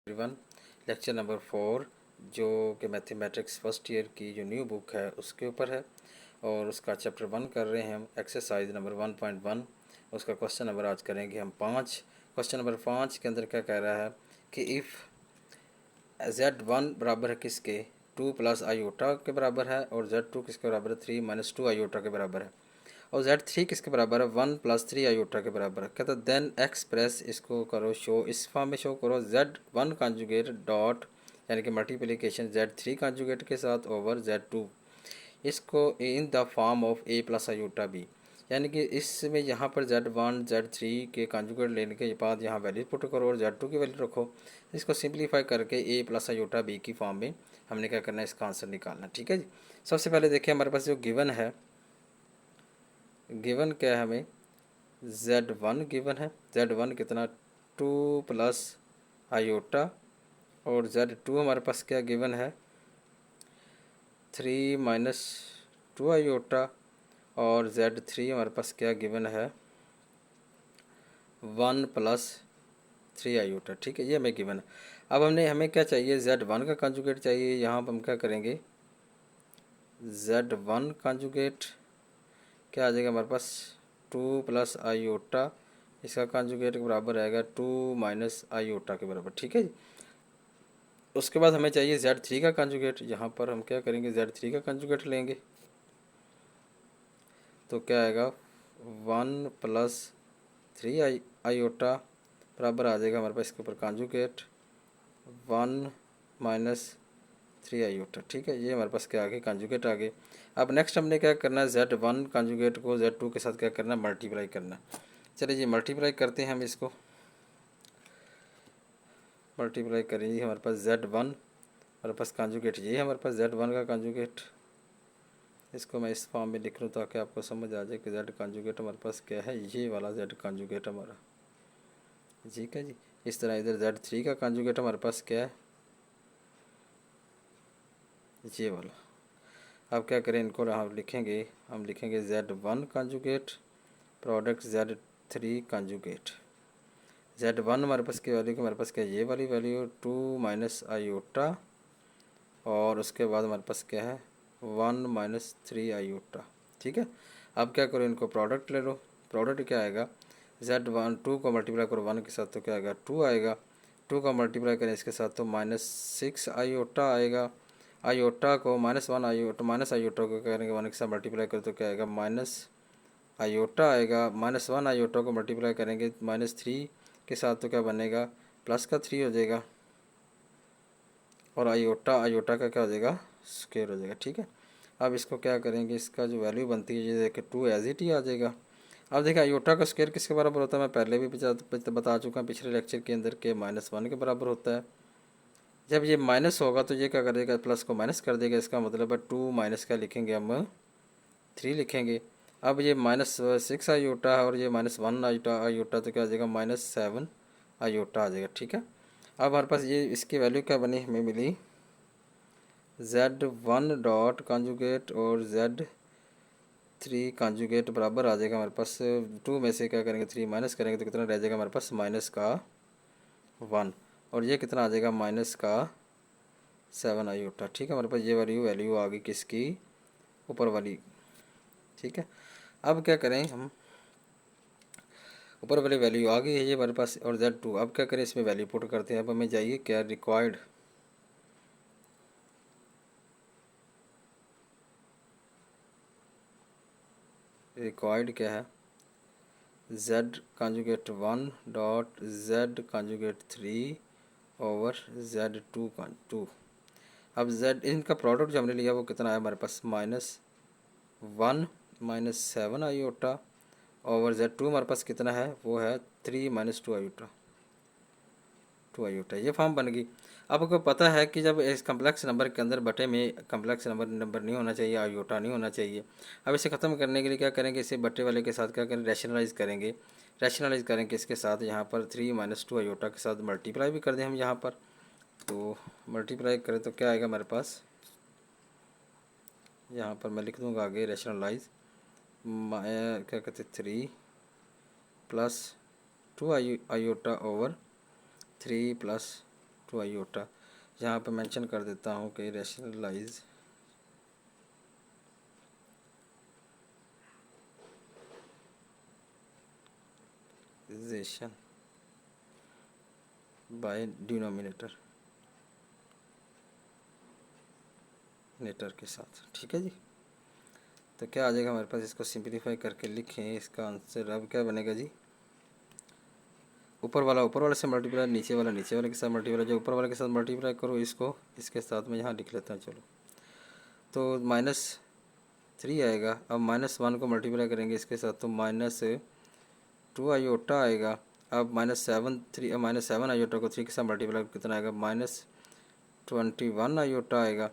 Everyone, lecture number 4 जो कि mathematics first year की जो न्यू बुक है उसके ऊपर है और उसका चैप्टर 1 कर रहे हैं हम। एक्सरसाइज नंबर 1.1 उसका क्वेश्चन नंबर आज करेंगे हम 5। क्वेश्चन नंबर 5 के अंदर क्या कह रहा है कि इफ़ Z1 बराबर है किसके 2 प्लस आयोटा के बराबर है और Z2 किसके बराबर है 3 माइनस 2 आयोटा के बराबर है और Z3 किसके बराबर है 1 प्लस 3 आयोटा के बराबर है। कहता है देन एक्सप्रेस, इसको करो शो, इस फॉर्म में शो करो Z1 कॉन्जुगेट डॉट यानी कि मल्टीप्लिकेशन Z3 कॉन्जुगेट के साथ ओवर Z2, इसको in the form of A plus iota B, यानी कि इसमें यहाँ पर Z1 Z3 के कॉन्जुगेट लेने के बाद यहाँ वैल्यू पुट करो और Z2 की वैल्यू रखो। इसको सिंप्लीफाई करके A प्लस आयोटा B की फॉर्म में हमने क्या करना है, इसका आंसर निकालना। ठीक है जी। सबसे पहले देखिए हमारे पास जो गिवन है, गिवन क्या है हमें Z1 गिवन है। Z1 कितना 2 प्लस आयोटा और Z2 हमारे पास क्या गिवन है 3 माइनस 2 आयोटा और Z3 हमारे पास क्या गिवन है 1 प्लस 3 आयोटा। ठीक है, ये हमें गिवन है। अब हमें क्या चाहिए Z1 का कंजुगेट चाहिए। यहाँ पर हम क्या करेंगे Z1 कंजुगेट क्या आ जाएगा हमारे पास 2 प्लस आयोटा, इसका कंजुगेट के बराबर आएगा 2 माइनस आयोटा के बराबर। ठीक है जी। उसके बाद हमें चाहिए Z3 का कंजुगेट। यहाँ पर हम क्या करेंगे Z3 का कंजुगेट लेंगे तो क्या आएगा 1 प्लस 3 आयोटा बराबर आ जाएगा हमारे पास इसके ऊपर कंजुगेट 1 माइनस 3 आयोटा। ठीक है, ये हमारे पास क्या आ गया कंजुगेट आ गए। अब नेक्स्ट हमने क्या करना है Z1 कंजुगेट को Z2 के साथ क्या करना है मल्टीप्लाई करना। चलिए जी मल्टीप्लाई करते हैं हम इसको। मल्टीप्लाई करेंगे हमारे पास Z1 हमारे पास कंजुगेट ये है हमारे पास Z1 का कंजुगेट। इसको मैं इस फॉर्म में लिख लूँ ताकि आपको समझ आ जाए कि Z कंजुगेट हमारे पास क्या है, ये वाला Z कंजुगेट हमारा। ठीक है जी। इस तरह इधर Z3 का कंजुगेट हमारे पास क्या है, ये वाला। अब क्या करें इनको हम लिखेंगे Z1 conjugate product Z3 conjugate. Z1 हमारे पास की वैल्यू हमारे पास क्या है, ये वाली वैल्यू 2 माइनस आयोटा और उसके बाद हमारे पास क्या है 1 माइनस 3 आयोटा। ठीक है, अब क्या करो इनको प्रोडक्ट ले लो। प्रोडक्ट क्या आएगा Z1 2 को मल्टीप्लाई करो 1 के साथ तो क्या आएगा 2 आएगा। 2 का मल्टीप्लाई करें इसके साथ तो माइनस 6 आयोटा आएगा। आयोटा को -1 आयोटा माइनस आयोटा को करेंगे 1 के साथ मल्टीप्लाई करो तो क्या आएगा माइनस आयोटा आएगा। -1 आयोटा को मल्टीप्लाई करेंगे -3 के साथ तो क्या बनेगा प्लस का 3 हो जाएगा और आयोटा आयोटा का क्या हो जाएगा स्क्वायर हो जाएगा। ठीक है, अब इसको क्या करेंगे, इसका जो वैल्यू बनती है ये देखिए 2 एज इट ही आ जाएगा। अब देखिए आयोटा का स्क्वायर किसके बराबर होता है, मैं पहले भी बता चुका हूँ पिछले लेक्चर के अंदर के -1 के बराबर होता है। जब ये माइनस होगा तो ये क्या करेगा प्लस को माइनस कर देगा, इसका मतलब है 2 माइनस क्या लिखेंगे हम 3 लिखेंगे। अब ये -6 आयोटा और ये -1 आयोटा तो क्या आ जाएगा -7 आयोटा आ जाएगा। ठीक है, अब हमारे पास ये इसकी वैल्यू क्या बनी हमें मिली Z1 डॉट कॉन्जुगेट और Z3 कॉन्जुगेट बराबर आ जाएगा हमारे पास 2 में से क्या करेंगे 3 माइनस करेंगे तो कितना रह जाएगा हमारे पास -1 और ये कितना आ जाएगा -7 आयोटा। ठीक है, हमारे पास ये वैल्यू आ गई किसकी ऊपर वाली। ठीक है, अब क्या करें हम ऊपर वाली वैल्यू आ गई है ये हमारे पास और Z2, अब क्या करें इसमें वैल्यू पुट करते हैं। अब हमें चाहिए क्या रिक्वायर्ड क्या है Z conjugate 1 dot Z conjugate 3 over Z2 2। अब Z इनका प्रोडक्ट जो हमने लिया वो कितना है हमारे पास -1 -7 आयोटा ओवर Z2 हमारे पास कितना है वो है 3 - 2 आयोटा 2 आयोटा। ये फॉर्म बन गई। अब आपको पता है कि जब इस कम्प्लेक्स नंबर के अंदर बटे में कम्प्लेक्स नंबर नहीं होना चाहिए, आयोटा नहीं होना चाहिए। अब इसे ख़त्म करने के लिए क्या करेंगे, इसे बटे वाले के साथ क्या करें रैशनलाइज करेंगे इसके साथ यहाँ पर 3 - 2 आयोटा के साथ मल्टीप्लाई भी कर दें हम यहाँ पर। तो मल्टीप्लाई करें तो क्या आएगा हमारे पास, यहाँ पर मैं लिख दूँगा आगे रैशनलाइज क्या कहते 3 + 2 आयोटा ओवर 3 + टू आयोटा। यहाँ पे मेंशन कर देता हूँ कि रैशनलाइज बाय डिनोमिनेटर नेटर के साथ। ठीक है जी। तो क्या आ जाएगा हमारे पास, इसको सिंप्लीफाई करके लिखें, इसका आंसर अब क्या बनेगा जी, ऊपर वाला से मल्टीप्लाई, नीचे वाला के साथ मल्टीप्लाई। जो ऊपर वाले के साथ मल्टीप्लाई करो इसको इसके साथ में यहाँ लिख लेता हूँ। चलो तो -3 आएगा। अब -1 को मल्टीप्लाई करेंगे इसके साथ तो -2 आयोटा आएगा। अब -7 आयोटा को 3 के साथ मल्टीप्लाई कितना आएगा, -21 आयोटा आएगा।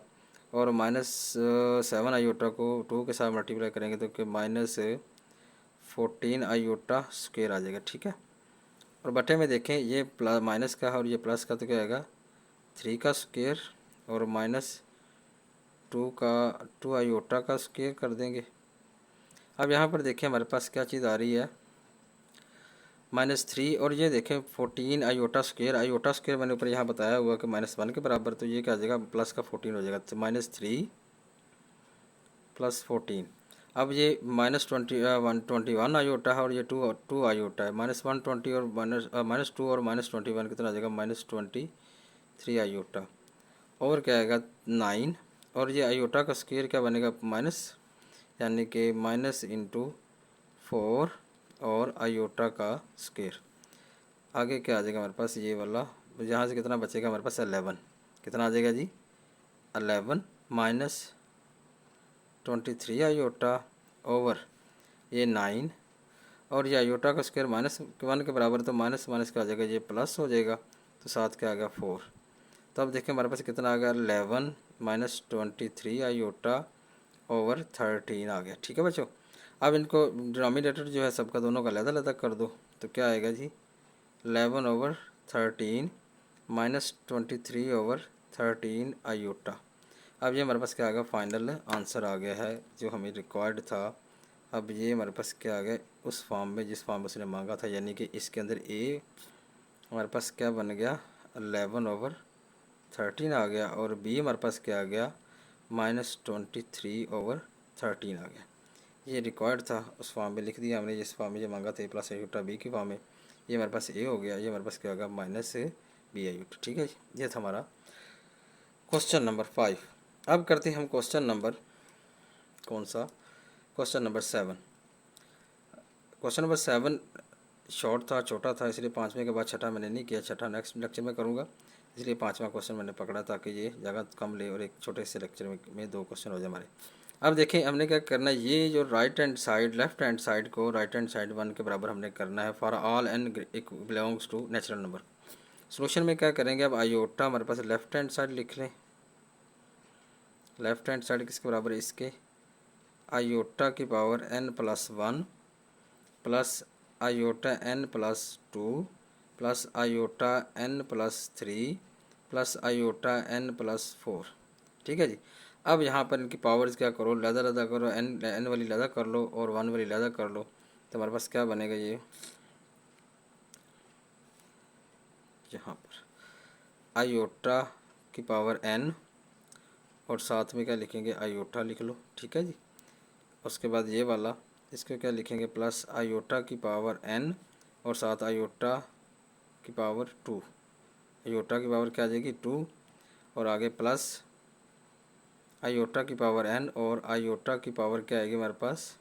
और -7 आयोटा को 2 के साथ मल्टीप्लाई करेंगे तो -14 आयोटा स्क्वायर आ जाएगा। ठीक है। और बटे में देखें ये प्लस माइनस का है और ये प्लस का, तो क्या आएगा 3 का स्क्वायर और -2 आयोटा का स्क्वायर कर देंगे। अब यहाँ पर देखें हमारे पास क्या चीज़ आ रही है, -3 और ये देखें 14 आयोटा स्क्वायर मैंने ऊपर यहाँ बताया हुआ कि -1 के बराबर, तो ये क्या आ जाएगा प्लस का 14 हो जाएगा। तो -3 + 14। अब ये -21 आयोटा है और ये 2 आयोटा है। -120 और -2 और -21 कितना आ जाएगा, -23 आयोटा। और क्या आएगा 9 और ये आयोटा का स्क्वायर क्या बनेगा माइनस, यानी कि -4 और आयोटा का स्क्वायर। आगे क्या आ जाएगा हमारे पास ये वाला, यहाँ से कितना बचेगा हमारे पास 11। कितना आ जाएगा जी 11 -23 आयोटा ओवर ये 9 और ये आयोटा का स्क्वायर -1 के बराबर, तो माइनस का आ जाएगा, ये प्लस हो जाएगा। तो साथ क्या आ गया 4। तो अब देखिए हमारे पास कितना आ गया 11 -23 आयोटा ओवर 13 आ गया। ठीक है बच्चों। अब इनको डिनोमिनेटर जो है सबका दोनों का अलग कर दो, तो क्या आएगा जी 11/13 -23/13 आयोटा। अब ये हमारे पास क्या आ गया, फाइनल आंसर आ गया है जो हमें रिक्वायर्ड था। अब ये हमारे पास क्या आ गया उस फॉर्म में जिस फॉर्म उसने मांगा था, यानी कि इसके अंदर ए हमारे पास क्या बन गया 11/13 आ गया और बी हमारे पास क्या आ गया -23/13 आ गया। ये रिक्वायर्ड था उस फॉर्म में, लिख दिया हमने जिस फॉर्म में ये मांगा था प्लस आयोटा बी की फॉर्म में। ये हमारे पास ए हो गया, ये हमारे पास क्या होगा -b आयोटा। ठीक है, ये था हमारा क्वेश्चन नंबर 5। अब करते हैं हम क्वेश्चन नंबर कौन सा, question number 7। Question number 7 short था, छोटा था, इसलिए 5वें के बाद छठा मैंने नहीं किया, छठा नेक्स्ट लेक्चर में करूँगा, इसलिए 5वां क्वेश्चन मैंने पकड़ा ताकि ये जगह कम ले और एक छोटे से लेक्चर में 2 क्वेश्चन हो जाए हमारे। अब देखें हमने क्या करना है, ये जो लेफ्ट हैंड साइड को राइट हैंड साइड 1 के बराबर हमने करना है for all n belongs to natural number. Solution में क्या करेंगे, अब आयोटा हमारे पास लेफ्ट हैंड साइड लिख लें। लेफ्ट हैंड साइड किसके बराबर है, इसके आयोटा की power n+1 plus iota n+2 plus iota n+3 plus iota n+4। ठीक है जी। अब यहाँ पर इनकी पावर्स क्या करो, लदा करो, n वाली लदा कर लो और 1 वाली लदा कर लो, तो हमारे पास क्या बनेगा ये यहाँ पर आयोटा की पावर n और साथ में क्या लिखेंगे आयोटा लिख लो। ठीक है जी। उसके बाद ये वाला इसको क्या लिखेंगे प्लस आयोटा की पावर n और साथ आयोटा की पावर 2। आयोटा की पावर क्या आ जाएगी 2 और आगे प्लस आयोटा की पावर n और आयोटा की पावर क्या आएगी हमारे पास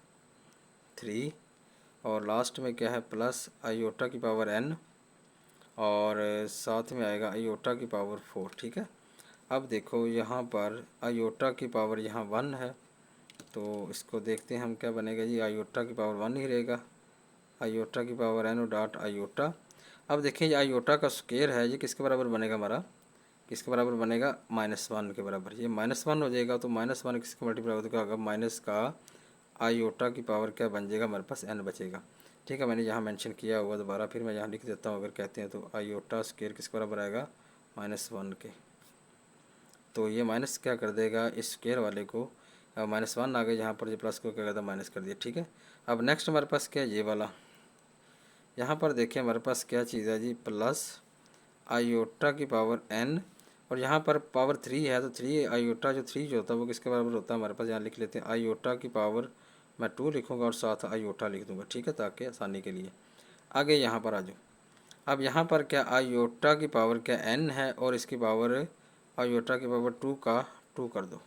3 और लास्ट में क्या है प्लस आयोटा की पावर n और साथ में आएगा आयोटा की पावर 4। ठीक है। अब देखो यहाँ पर आयोटा की पावर यहाँ 1 है, तो इसको देखते हैं हम क्या बनेगा जी, आयोटा की पावर 1 ही रहेगा, आयोटा की पावर n और डॉट आयोटा। अब देखें ये आयोटा का स्क्वायर है, ये किसके बराबर बनेगा हमारा, किसके बराबर बनेगा -1 के बराबर। ये -1 हो जाएगा, तो -1 किसके मल्टीप्लाई होगा तो क्या होगा माइनस का आयोटा की पावर क्या बन जाएगा हमारे पास n बचेगा। ठीक है, मैंने यहाँ मेंशन किया हुआ, दोबारा फिर मैं यहाँ लिख देता हूँ। अगर कहते हैं तो आयोटा स्क्वायर किसके बराबर आएगा -1 के, तो ये माइनस क्या कर देगा इस स्क्वायर वाले को, -1 आ गए, यहाँ पर जो प्लस को क्या करता माइनस कर दिया। ठीक है। अब नेक्स्ट हमारे पास क्या है ये वाला, यहाँ पर देखिए हमारे पास क्या चीज़ है जी प्लस आयोटा की पावर n, और यहाँ पर पावर 3 है तो 3 आयोटा जो 3 जो होता है वो किसके बराबर होता है हमारे पास, यहाँ लिख लेते हैं आयोटा की पावर मैं 2 लिखूँगा और साथ आयोटा लिख दूँगा, ठीक है, ताकि आसानी के लिए। आगे यहाँ पर आ जाओ। अब यहाँ पर क्या आयोटा की पावर क्या n है और इसकी पावर आयोटा की पावर 2 का 2 कर दो,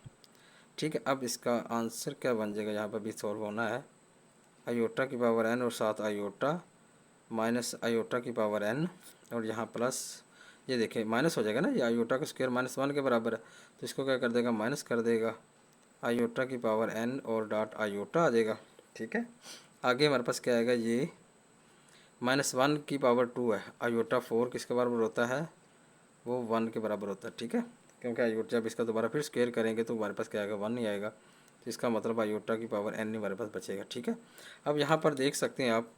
ठीक है। अब इसका आंसर क्या बन जाएगा, यहाँ पर भी सॉल्व होना है। आयोटा की पावर n और साथ आयोटा माइनस आयोटा की पावर n और यहाँ प्लस, ये देखिए माइनस हो जाएगा ना, ये आयोटा का स्क्वायर -1 के बराबर है, तो इसको क्या कर देगा, माइनस कर देगा। आयोटा की पावर n और डॉट आयोटा आ जाएगा, ठीक है। आगे हमारे पास क्या आएगा, ये -1 की पावर 2 है, आयोटा 4 किसके बराबर होता है, वो 1 के बराबर होता है, ठीक है। क्योंकि आयोटा जब इसका दोबारा फिर स्क्वायर करेंगे तो हमारे पास क्या आएगा, 1 ही आएगा, तो इसका मतलब आयोटा की पावर n ही हमारे पास बचेगा, ठीक है। अब यहाँ पर देख सकते हैं आप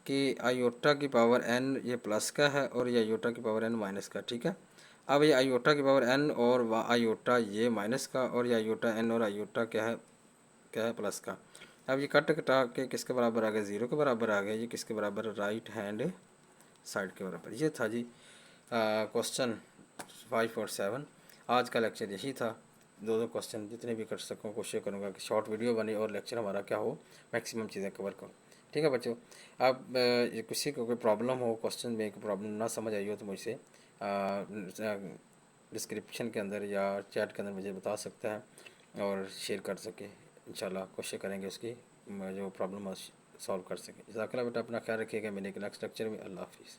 कि आयोटा की पावर n ये प्लस का है और ये आयोटा की पावर n माइनस का, ठीक है। अब ये आयोटा की पावर n और आयोटा ये माइनस का, और ये आयोटा n और आयोटा क्या है प्लस का। अब ये कट कटा के किसके बराबर आ गया, 0 के बराबर आ गया। ये किसके बराबर है, राइट हैंड साइड के बराबर। ये था जी क्वेश्चन 5 और 7। आज का लेक्चर यही था। दो क्वेश्चन जितने भी कर सकूँ कोशिश करूँगा कि शॉर्ट वीडियो बने और लेक्चर हमारा क्या हो, मैक्सिमम चीज़ें कवर करूँ, ठीक है बच्चों। आप किसी को कोई प्रॉब्लम हो, क्वेश्चन में कोई प्रॉब्लम ना समझ आई हो तो मुझसे डिस्क्रिप्शन के अंदर या चैट के अंदर मुझे बता सकता है और शेयर कर सके। इंशाल्लाह कोशिश करेंगे उसकी जो प्रॉब्लम सॉल्व कर सकें। जज़ाकल्लाह बेटा, अपना ख्याल रखिएगा। मिलेंगे नेक्स्ट लेक्चर में। अल्लाह हाफिज़।